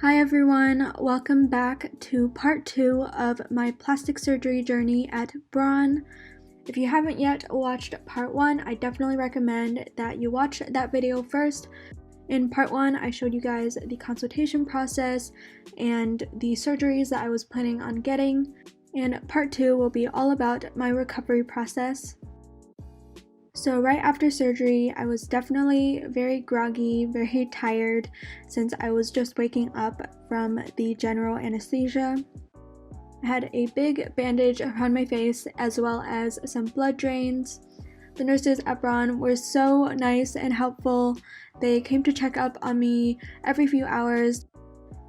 Hi everyone, welcome back to part 2 of my plastic surgery journey at Braun. If you haven't yet watched part 1, I definitely recommend that you watch that video first. In part 1, I showed you guys the consultation process and the surgeries that I was planning on getting, and part 2 will be all about my recovery process. So right after surgery, I was definitely very groggy, very tired, since I was just waking up from the general anesthesia. I had a big bandage around my face as well as some blood drains. The nurses at Braun were so nice and helpful. They came to check up on me every few hours.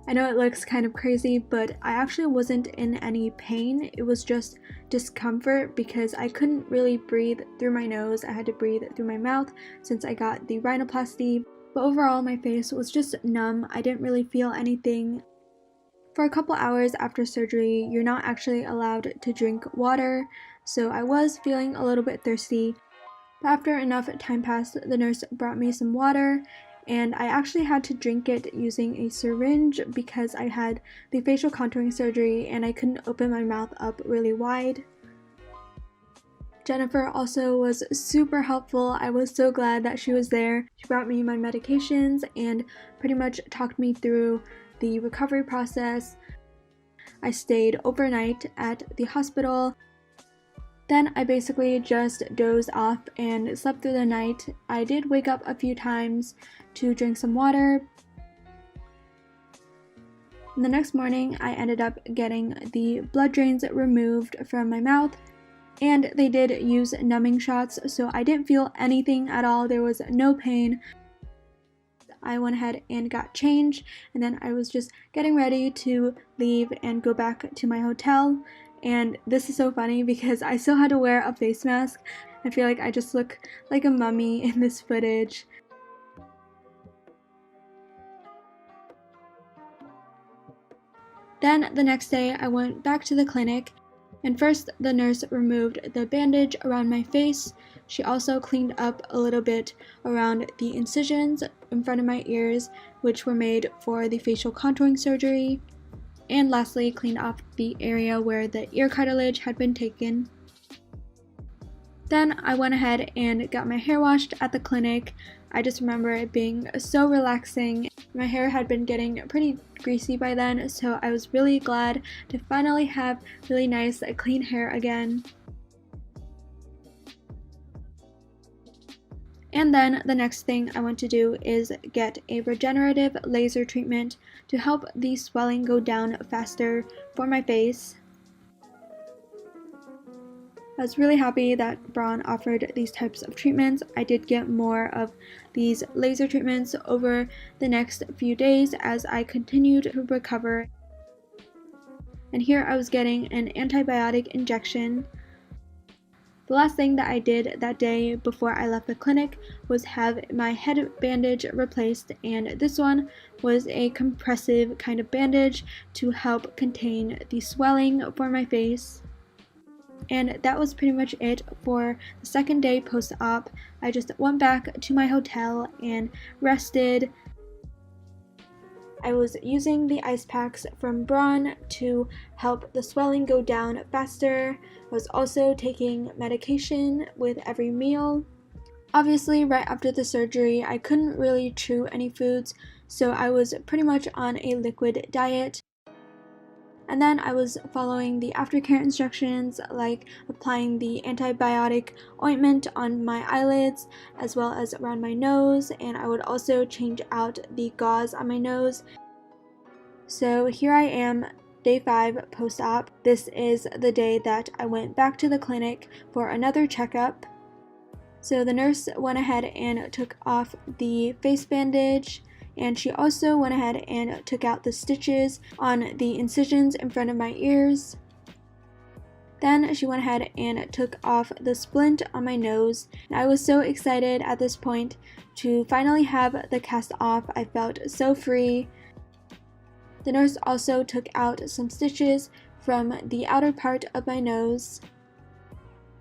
I know it looks kind of crazy, but I actually wasn't in any pain. It was just discomfort because I couldn't really breathe through my nose. I had to breathe through my mouth since I got the rhinoplasty. But overall, my face was just numb. I didn't really feel anything. For a couple hours after surgery, you're not actually allowed to drink water, so I was feeling a little bit thirsty. But after enough time passed, the nurse brought me some water, and I actually had to drink it using a syringe because I had the facial contouring surgery and I couldn't open my mouth up really wide. Jennifer also was super helpful. I was so glad that she was there. She brought me my medications and pretty much talked me through the recovery process. I stayed overnight at the hospital. Then I basically just dozed off and slept through the night. I did wake up a few times to drink some water. And the next morning, I ended up getting the blood drains removed from my mouth, and they did use numbing shots, so I didn't feel anything at all. There was no pain. I went ahead and got changed, and then I was just getting ready to leave and go back to my hotel. And this is so funny because I still had to wear a face mask. I feel like I just look like a mummy in this footage. Then the next day I went back to the clinic, and first the nurse removed the bandage around my face. She also cleaned up a little bit around the incisions in front of my ears, which were made for the facial contouring surgery. And lastly, cleaned off the area where the ear cartilage had been taken. Then I went ahead and got my hair washed at the clinic. I just remember it being so relaxing. My hair had been getting pretty greasy by then, so I was really glad to finally have really nice, clean hair again. And then the next thing I want to do is get a regenerative laser treatment to help the swelling go down faster for my face. I was really happy that Braun offered these types of treatments. I did get more of these laser treatments over the next few days as I continued to recover. And here I was getting an antibiotic injection. The last thing that I did that day before I left the clinic was have my head bandage replaced, and this one was a compressive kind of bandage to help contain the swelling for my face. And that was pretty much it for the second day post-op. I just went back to my hotel and rested. I was using the ice packs from Braun to help the swelling go down faster. I was also taking medication with every meal. Obviously, right after the surgery, I couldn't really chew any foods, so I was pretty much on a liquid diet. And then I was following the aftercare instructions, like applying the antibiotic ointment on my eyelids as well as around my nose, and I would also change out the gauze on my nose. So here I am, day 5 post-op. This is the day that I went back to the clinic for another checkup. So the nurse went ahead and took off the face bandage, and she also went ahead and took out the stitches on the incisions in front of my ears. Then she went ahead and took off the splint on my nose. And I was so excited at this point to finally have the cast off. I felt so free. The nurse also took out some stitches from the outer part of my nose.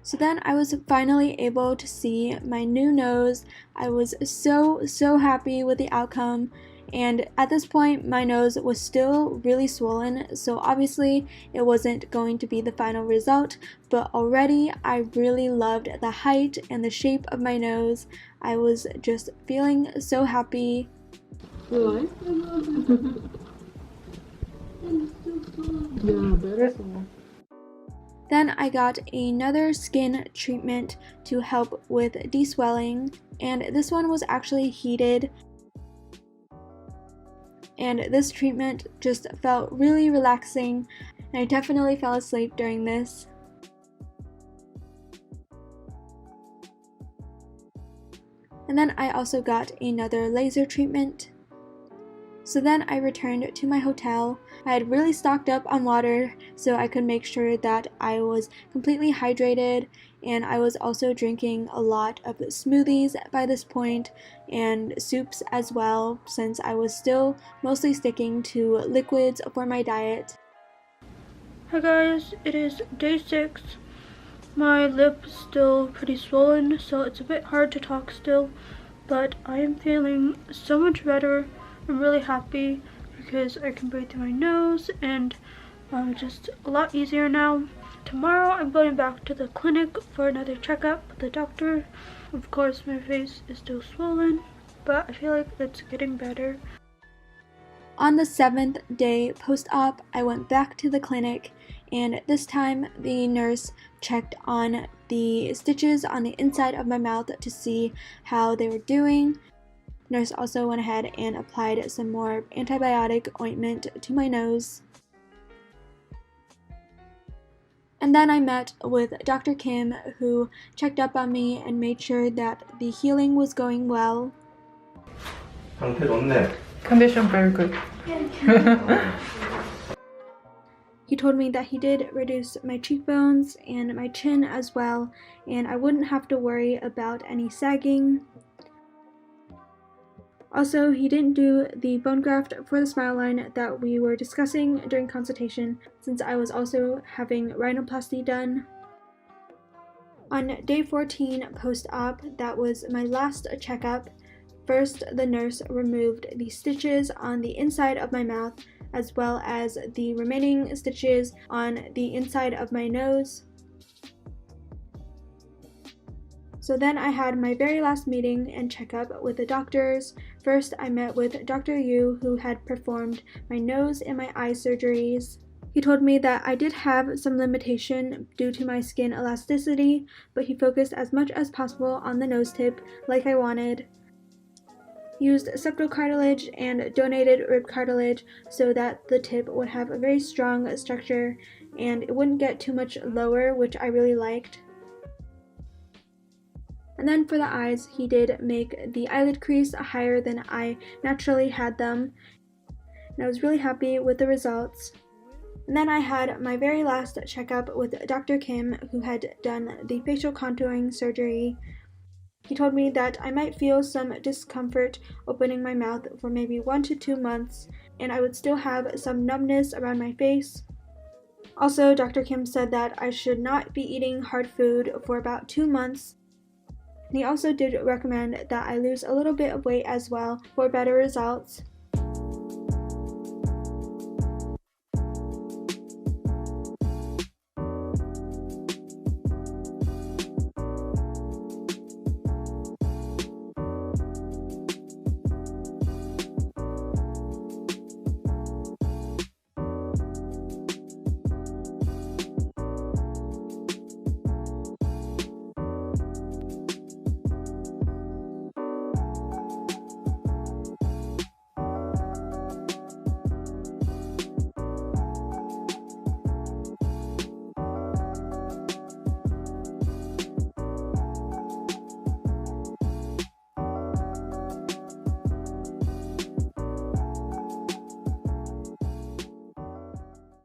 So then I was finally able to see my new nose. I was so happy with the outcome, And at this point, my nose was still really swollen, so obviously it wasn't going to be the final result, but already I really loved the height and the shape of my nose. I was just feeling so happy. Yeah, better. Then I got another skin treatment to help with deswelling, and this one was actually heated. And this treatment just felt really relaxing, and I definitely fell asleep during this. And then I also got another laser treatment. So then I returned to my hotel. I had really stocked up on water so I could make sure that I was completely hydrated, and I was also drinking a lot of smoothies by this point and soups as well, since I was still mostly sticking to liquids for my diet. Hi guys, it is day 6. My lip is still pretty swollen, so it's a bit hard to talk still, but I am feeling so much better. I'm really happy because I can breathe through my nose, and just a lot easier now. Tomorrow I'm going back to the clinic for another checkup with the doctor. Of course my face is still swollen, but I feel like it's getting better. On the 7th day post-op, I went back to the clinic, and this time the nurse checked on the stitches on the inside of my mouth to see how they were doing. The nurse also went ahead and applied some more antibiotic ointment to my nose. And then I met with Dr. Kim, who checked up on me and made sure that the healing was going well. 상태 좋네. Condition very good. He told me that he did reduce my cheekbones and my chin as well, and I wouldn't have to worry about any sagging. Also, he didn't do the bone graft for the smile line that we were discussing during consultation, since I was also having rhinoplasty done. On day 14 post-op, that was my last checkup. First, the nurse removed the stitches on the inside of my mouth, as well as the remaining stitches on the inside of my nose. So then I had my very last meeting and checkup with the doctors. First, I met with Dr. Yu, who had performed my nose and my eye surgeries. He told me that I did have some limitation due to my skin elasticity, but he focused as much as possible on the nose tip like I wanted. He used septal cartilage and donated rib cartilage so that the tip would have a very strong structure and it wouldn't get too much lower, which I really liked. And then for the eyes, he did make the eyelid crease higher than I naturally had them, and I was really happy with the results. And then I had my very last checkup with Dr. Kim, who had done the facial contouring surgery. He told me that I might feel some discomfort opening my mouth for maybe 1 to 2 months, and I would still have some numbness around my face. Also, Dr. Kim said that I should not be eating hard food for about 2 months. And he also did recommend that I lose a little bit of weight as well for better results.